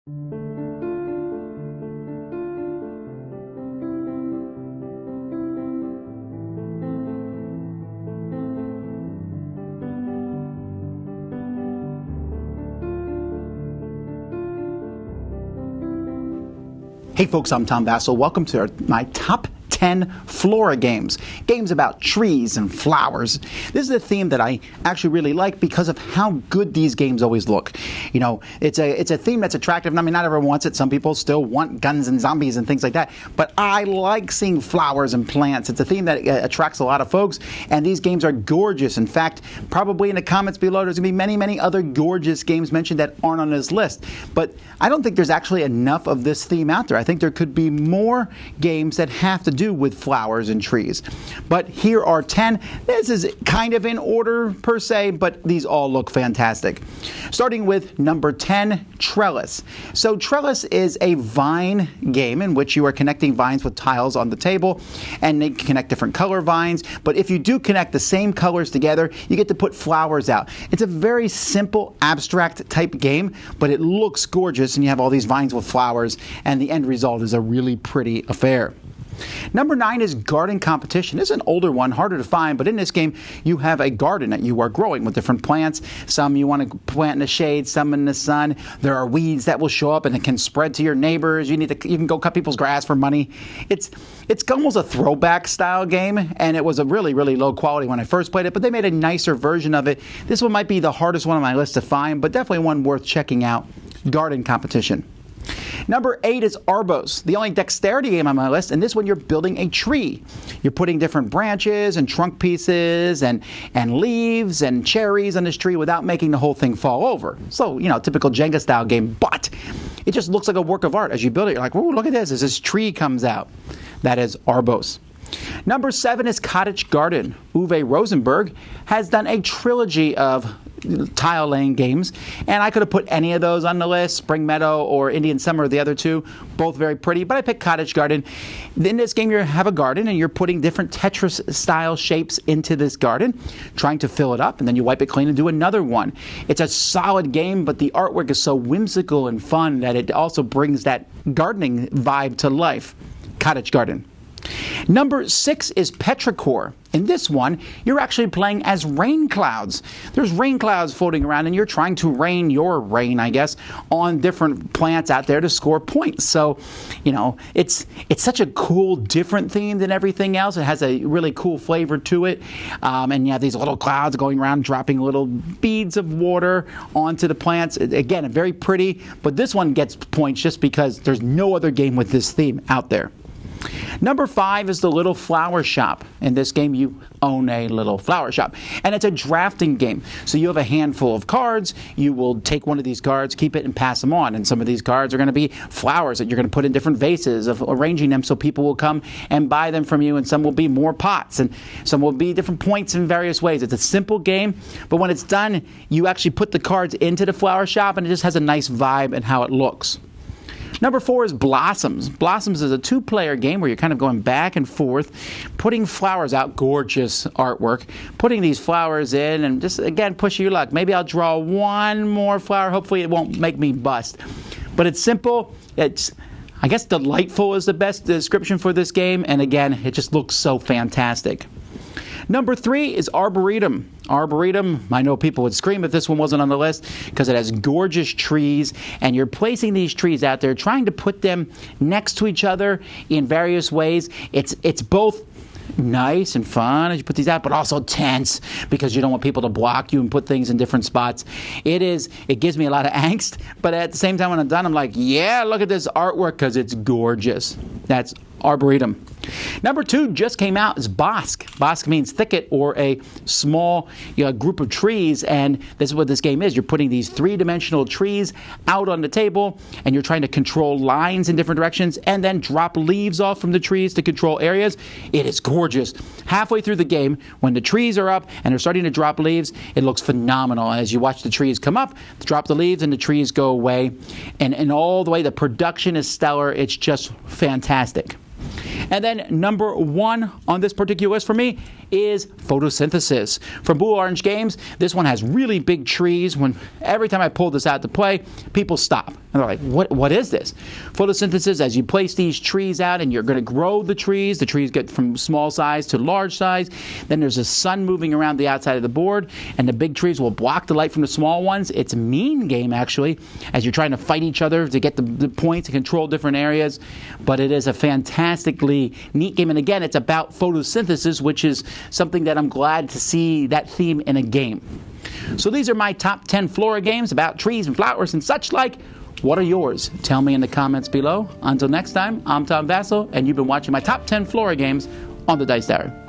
Hey folks, I'm Tom Vasel. Welcome to my top 10 Flora Games. Games about trees and flowers. This is a theme that I actually really like because of how good these games always look. You know, it's a theme that's attractive. I mean, not everyone wants it. Some people still want guns and zombies and things like that. But I like seeing flowers and plants. It's a theme that attracts a lot of folks, and these games are gorgeous. In fact, probably in the comments below, there's going to be many, many other gorgeous games mentioned that aren't on this list. But I don't think there's actually enough of this theme out there. I think there could be more games that have to do with flowers and trees. But here are 10. This is kind of in order per se, but these all look fantastic. Starting with number 10, Trellis. So Trellis is a vine game in which you are connecting vines with tiles on the table, and they connect different color vines. But if you do connect the same colors together, you get to put flowers out. It's a very simple, abstract type game, but it looks gorgeous, and you have all these vines with flowers, and the end result is a really pretty affair. Number 9 is Garden Competition. This is an older one, harder to find, but in this game you have a garden that you are growing with different plants. Some you want to plant in the shade, some in the sun. There are weeds that will show up and it can spread to your neighbors. You can go cut people's grass for money. It's almost a throwback style game, and it was a really, really low quality when I first played it, but they made a nicer version of it. This one might be the hardest one on my list to find, but definitely one worth checking out. Garden Competition. Number 8 is Arbos, the only dexterity game on my list, and this one you're building a tree. You're putting different branches and trunk pieces and leaves and cherries on this tree without making the whole thing fall over. So, you know, typical Jenga style game, but it just looks like a work of art. As you build it, you're like, oh, look at this, as this tree comes out. That is Arbos. Number 7 is Cottage Garden. Uwe Rosenberg has done a trilogy of tile laying games, and I could have put any of those on the list, Spring Meadow or Indian Summer, the other two, both very pretty, but I picked Cottage Garden. In this game you have a garden and you're putting different Tetris style shapes into this garden, trying to fill it up, and then you wipe it clean and do another one. It's a solid game, but the artwork is so whimsical and fun that it also brings that gardening vibe to life. Cottage Garden. Number 6 is Petrichor. In this one, you're actually playing as rain clouds. There's rain clouds floating around, and you're trying to rain your rain, I guess, on different plants out there to score points. So, you know, it's such a cool, different theme than everything else. It has a really cool flavor to it. And you have these little clouds going around, dropping little beads of water onto the plants. Again, very pretty, but this one gets points just because there's no other game with this theme out there. Number 5 is the Little Flower Shop. In this game, you own a little flower shop. And it's a drafting game. So you have a handful of cards. You will take one of these cards, keep it, and pass them on. And some of these cards are going to be flowers that you're going to put in different vases, of arranging them so people will come and buy them from you. And some will be more pots. And some will be different points in various ways. It's a simple game. But when it's done, you actually put the cards into the flower shop, and it just has a nice vibe and how it looks. Number 4 is Blossoms. Blossoms is a 2-player game where you're kind of going back and forth, putting flowers out, gorgeous artwork, putting these flowers in, and just, again, push your luck. Maybe I'll draw one more flower. Hopefully it won't make me bust. But it's simple. It's, I guess, delightful is the best description for this game. And again, it just looks so fantastic. Number 3 is Arboretum. Arboretum, I know people would scream if this one wasn't on the list because it has gorgeous trees, and you're placing these trees out there, trying to put them next to each other in various ways. It's both nice and fun as you put these out, but also tense because you don't want people to block you and put things in different spots. It gives me a lot of angst, but at the same time when I'm done, I'm like, yeah, look at this artwork because it's gorgeous. That's Arboretum. Number 2 just came out is Bosque. Bosque means thicket or a small group of trees, and this is what this game is. You're putting these 3-dimensional trees out on the table, and you're trying to control lines in different directions and then drop leaves off from the trees to control areas. It is gorgeous. Halfway through the game, when the trees are up and they're starting to drop leaves, it looks phenomenal. As you watch the trees come up, drop the leaves, and the trees go away. And all the way, the production is stellar. It's just fantastic. And then number 1 on this particular list for me is Photosynthesis. From Blue Orange Games, this one has really big trees. Every time I pull this out to play, people stop. And they're like, what is this? Photosynthesis, as you place these trees out and you're going to grow the trees get from small size to large size. Then there's a sun moving around the outside of the board, and the big trees will block the light from the small ones. It's a mean game, actually, as you're trying to fight each other to get the points and control different areas. But it is a fantastically neat game. And again, it's about photosynthesis, which is something that I'm glad to see that theme in a game. So these are my top 10 Flora games about trees and flowers and such like. What are yours? Tell me in the comments below. Until next time, I'm Tom Vasel, and you've been watching my top 10 Flora games on the Dice Tower.